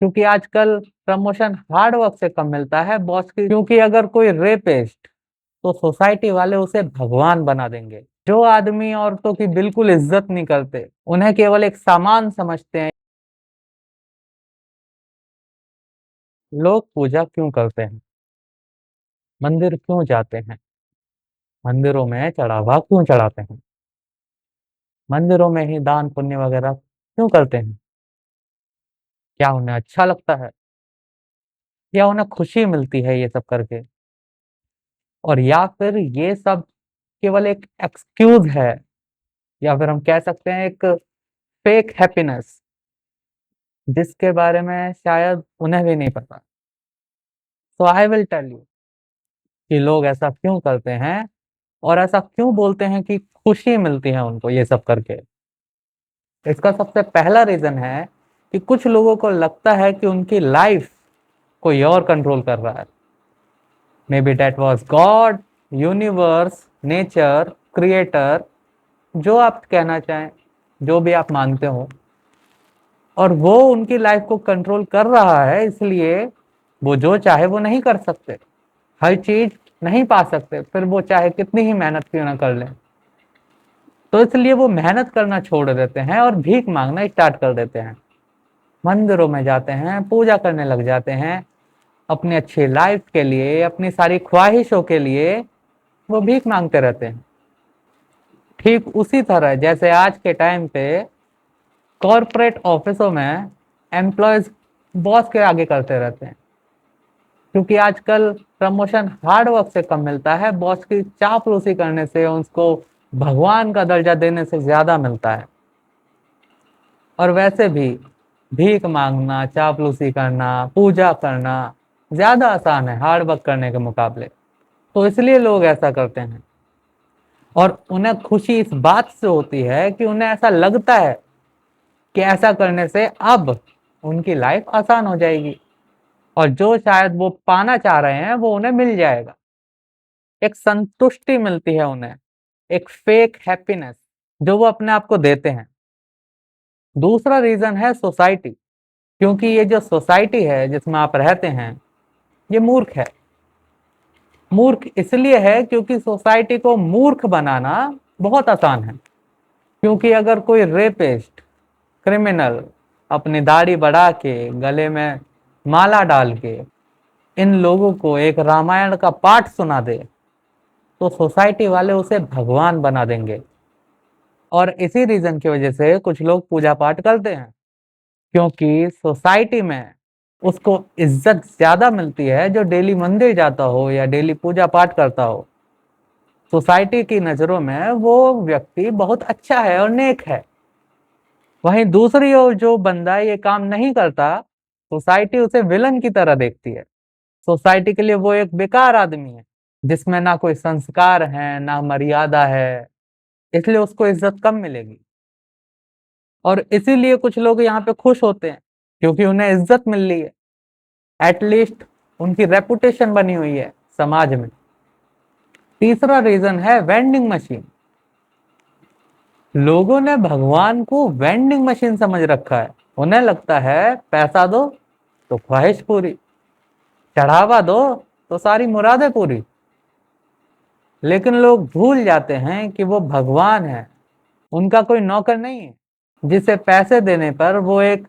क्योंकि आजकल promotion hard work से कम मिलता है बॉस की। क्योंकि अगर कोई रेपिस्ट तो सोसाइटी वाले उसे भगवान बना देंगे। जो आदमी औरतों की बिल्कुल इज्जत नहीं करते, उन्हें केवल एक सामान समझते हैं। लोग पूजा क्यों करते हैं? मंदिर क्यों जाते हैं? मंदिरों में चढ़ावा क्यों चढ़ाते हैं? मंदिरों में ही दान पुण्य वगैरह क्यों करते हैं? क्या उन्हें अच्छा लगता है, या उन्हें खुशी मिलती है ये सब करके? और या फिर ये सब केवल एक एक्सक्यूज है, या फिर हम कह सकते हैं एक फेक हैप्पीनेस, जिसके बारे में शायद उन्हें भी नहीं पता। तो आई विल टेल यू कि लोग ऐसा क्यों करते हैं, और ऐसा क्यों बोलते हैं कि खुशी मिलती है उनको ये सब करके। इसका सबसे पहला रीजन है कि कुछ लोगों को लगता है कि उनकी लाइफ कोई और कंट्रोल कर रहा है। Maybe that was God, universe, nature, creator, जो आप कहना चाहें, जो भी आप मानते हो। और वो उनकी लाइफ को कंट्रोल कर रहा है, इसलिए वो जो चाहे वो नहीं कर सकते, हर चीज नहीं पा सकते, फिर वो चाहे कितनी ही मेहनत क्यों ना कर लें। तो इसलिए वो मेहनत करना छोड़ देते हैं और भीख मांगना स्टार्ट कर देते हैं। मंदिरों में जाते हैं, पूजा करने लग जाते हैं, अपनी अच्छी लाइफ के लिए, अपनी सारी ख्वाहिशों के लिए वो भीख मांगते रहते हैं। ठीक उसी तरह जैसे आज के टाइम पे कॉरपोरेट ऑफिसों में एम्प्लॉयज बॉस के आगे करते रहते हैं। क्योंकि आजकल प्रमोशन हार्ड वर्क से कम मिलता है, बॉस की चापलूसी करने से, उसको भगवान का दर्जा देने से ज्यादा मिलता है। और वैसे भी भीख मांगना, चापलूसी करना, पूजा करना ज्यादा आसान है हार्ड वर्क करने के मुकाबले। तो इसलिए लोग ऐसा करते हैं। और उन्हें खुशी इस बात से होती है कि उन्हें ऐसा लगता है कि ऐसा करने से अब उनकी लाइफ आसान हो जाएगी, और जो शायद वो पाना चाह रहे हैं वो उन्हें मिल जाएगा। एक संतुष्टि मिलती है उन्हें, एक फेक हैप्पीनेस जो वो अपने आप को देते हैं। दूसरा रीजन है सोसाइटी। क्योंकि ये जो सोसाइटी है जिसमें आप रहते हैं, ये मूर्ख है। मूर्ख इसलिए है क्योंकि सोसाइटी को मूर्ख बनाना बहुत आसान है। क्योंकि अगर कोई रेपिस्ट, क्रिमिनल अपनी दाढ़ी बढ़ा के, गले में माला डाल के इन लोगों को एक रामायण का पाठ सुना दे, तो सोसाइटी वाले उसे भगवान बना देंगे। और इसी रीजन की वजह से कुछ लोग पूजा पाठ करते हैं, क्योंकि सोसाइटी में उसको इज्जत ज्यादा मिलती है जो डेली मंदिर जाता हो या डेली पूजा पाठ करता हो। सोसाइटी की नजरों में वो व्यक्ति बहुत अच्छा है और नेक है। वहीं दूसरी ओर जो बंदा ये काम नहीं करता, सोसाइटी उसे विलन की तरह देखती है। सोसाइटी के लिए वो एक बेकार आदमी है, जिसमें ना कोई संस्कार है ना मर्यादा है, इसलिए उसको इज्जत कम मिलेगी। और इसीलिए कुछ लोग यहाँ पे खुश होते हैं, क्योंकि उन्हें इज्जत मिल रही है, एटलीस्ट उनकी रेपुटेशन बनी हुई है समाज में। तीसरा रीजन है वेंडिंग मशीन। लोगों ने भगवान को वेंडिंग मशीन समझ रखा है। उन्हें लगता है पैसा दो तो ख्वाहिश पूरी, चढ़ावा दो तो सारी मुरादें पूरी। लेकिन लोग भूल जाते हैं कि वो भगवान है, उनका कोई नौकर नहीं है, जिसे पैसे देने पर वो एक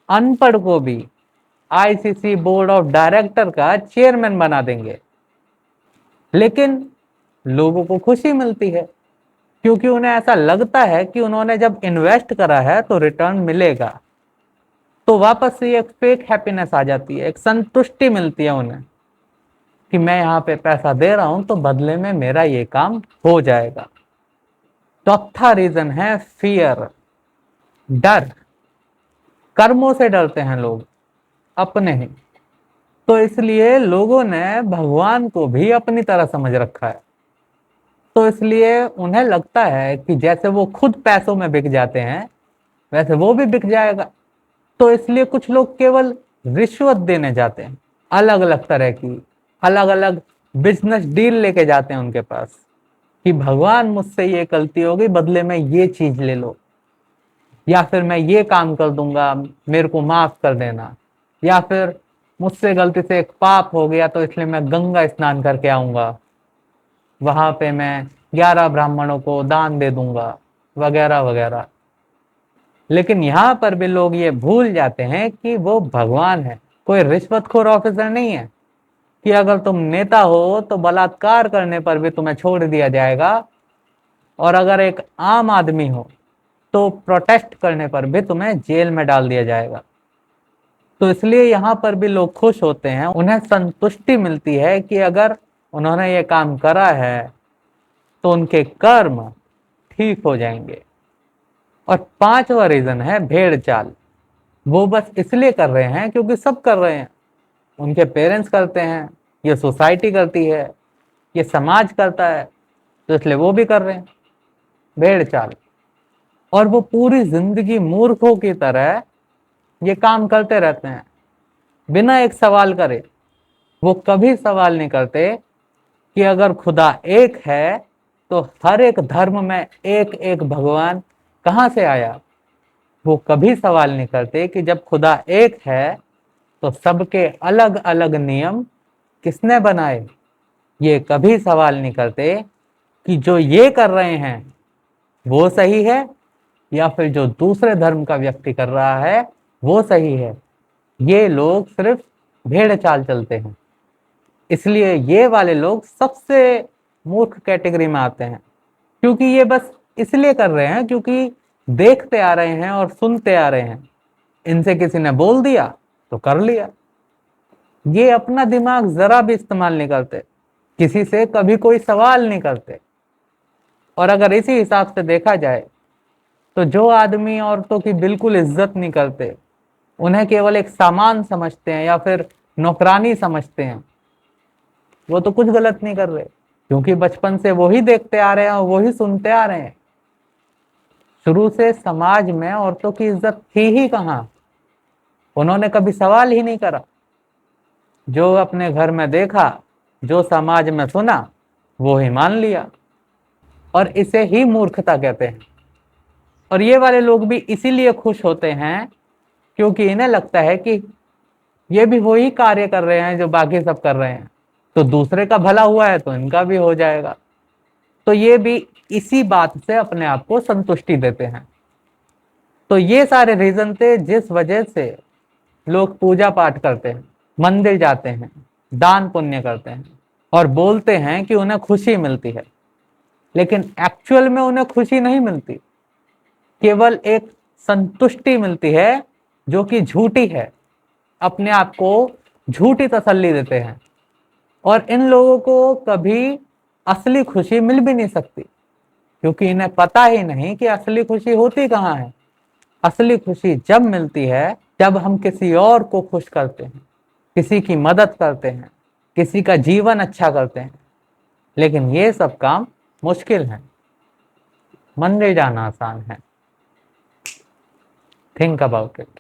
अनपढ़ को भी आईसीसी बोर्ड ऑफ डायरेक्टर का चेयरमैन बना देंगे। लेकिन लोगों को खुशी मिलती है, क्योंकि उन्हें ऐसा लगता है कि उन्होंने जब इन्वेस्ट करा है तो रिटर्न मिलेगा। तो वापस से एक फेक हैप्पीनेस आ जाती है, एक संतुष्टि मिलती है उन्हें कि मैं यहाँ पे पैसा दे रहा हूं तो बदले में मेरा ये काम हो जाएगा। चौथा रीजन है फियर, डर। कर्मों से डरते हैं लोग, अपने ही। तो इसलिए लोगों ने भगवान को भी अपनी तरह समझ रखा है। तो इसलिए उन्हें लगता है कि जैसे वो खुद पैसों में बिक जाते हैं, वैसे वो भी बिक जाएगा। तो इसलिए कुछ लोग केवल रिश्वत देने जाते हैं, अलग अलग तरह की, अलग अलग बिजनेस डील लेके जाते हैं उनके पास, कि भगवान मुझसे ये गलती हो गई, बदले में ये चीज ले लो, या फिर मैं ये काम कर दूंगा, मेरे को माफ कर देना। या फिर मुझसे गलती से एक पाप हो गया तो इसलिए मैं गंगा स्नान करके आऊंगा, वहां पे मैं 11 ब्राह्मणों को दान दे दूंगा, वगैरह वगैरह। लेकिन यहाँ पर भी लोग ये भूल जाते हैं कि वो भगवान है, कोई रिश्वतखोर ऑफिसर नहीं है कि अगर तुम नेता हो तो बलात्कार करने पर भी तुम्हें छोड़ दिया जाएगा, और अगर एक आम आदमी हो तो प्रोटेस्ट करने पर भी तुम्हें जेल में डाल दिया जाएगा। तो इसलिए यहाँ पर भी लोग खुश होते हैं, उन्हें संतुष्टि मिलती है कि अगर उन्होंने ये काम करा है तो उनके कर्म ठीक हो जाएंगे। और पांचवा रीजन है भेड़ चाल। वो बस इसलिए कर रहे हैं क्योंकि सब कर रहे हैं, उनके पेरेंट्स करते हैं, ये सोसाइटी करती है, ये समाज करता है, तो इसलिए वो भी कर रहे हैं भेड़ चाल। और वो पूरी जिंदगी मूर्खों की तरह ये काम करते रहते हैं बिना एक सवाल करे। वो कभी सवाल नहीं करते कि अगर खुदा एक है तो हर एक धर्म में एक एक भगवान कहाँ से आया। वो कभी सवाल नहीं करते कि जब खुदा एक है तो सबके अलग अलग नियम किसने बनाए। ये कभी सवाल नहीं करते कि जो ये कर रहे हैं वो सही है या फिर जो दूसरे धर्म का व्यक्ति कर रहा है वो सही है। ये लोग सिर्फ भेड़ चाल चलते हैं। इसलिए ये वाले लोग सबसे मूर्ख कैटेगरी में आते हैं, क्योंकि ये बस इसलिए कर रहे हैं क्योंकि देखते आ रहे हैं और सुनते आ रहे हैं, इनसे किसी ने बोल दिया तो कर लिया। ये अपना दिमाग जरा भी इस्तेमाल नहीं करते, किसी से कभी कोई सवाल नहीं करते। और अगर इसी हिसाब से देखा जाए तो जो आदमी औरतों की बिल्कुल इज्जत नहीं करते, उन्हें केवल एक सामान समझते हैं या फिर नौकरानी समझते हैं, वो तो कुछ गलत नहीं कर रहे, क्योंकि बचपन से वही देखते आ रहे हैं और वही सुनते आ रहे हैं। शुरू से समाज में औरतों की इज्जत थी ही कहां, उन्होंने कभी सवाल ही नहीं करा। जो अपने घर में देखा, जो समाज में सुना, वो ही मान लिया, और इसे ही मूर्खता कहते हैं। और ये वाले लोग भी इसीलिए खुश होते हैं क्योंकि इन्हें लगता है कि ये भी वही कार्य कर रहे हैं जो बाकी सब कर रहे हैं, तो दूसरे का भला हुआ है तो इनका भी हो जाएगा। तो ये भी इसी बात से अपने आप को संतुष्टि देते हैं। तो ये सारे रीजन थे जिस वजह से लोग पूजा पाठ करते हैं, मंदिर जाते हैं, दान पुण्य करते हैं और बोलते हैं कि उन्हें खुशी मिलती है। लेकिन एक्चुअल में उन्हें खुशी नहीं मिलती, केवल एक संतुष्टि मिलती है जो कि झूठी है। अपने आप को झूठी तसल्ली देते हैं, और इन लोगों को कभी असली खुशी मिल भी नहीं सकती, क्योंकि इन्हें पता ही नहीं कि असली खुशी होती कहाँ है। असली खुशी जब मिलती है जब हम किसी और को खुश करते हैं, किसी की मदद करते हैं, किसी का जीवन अच्छा करते हैं। लेकिन ये सब काम मुश्किल है, मंदिर जाना आसान है। Think about it.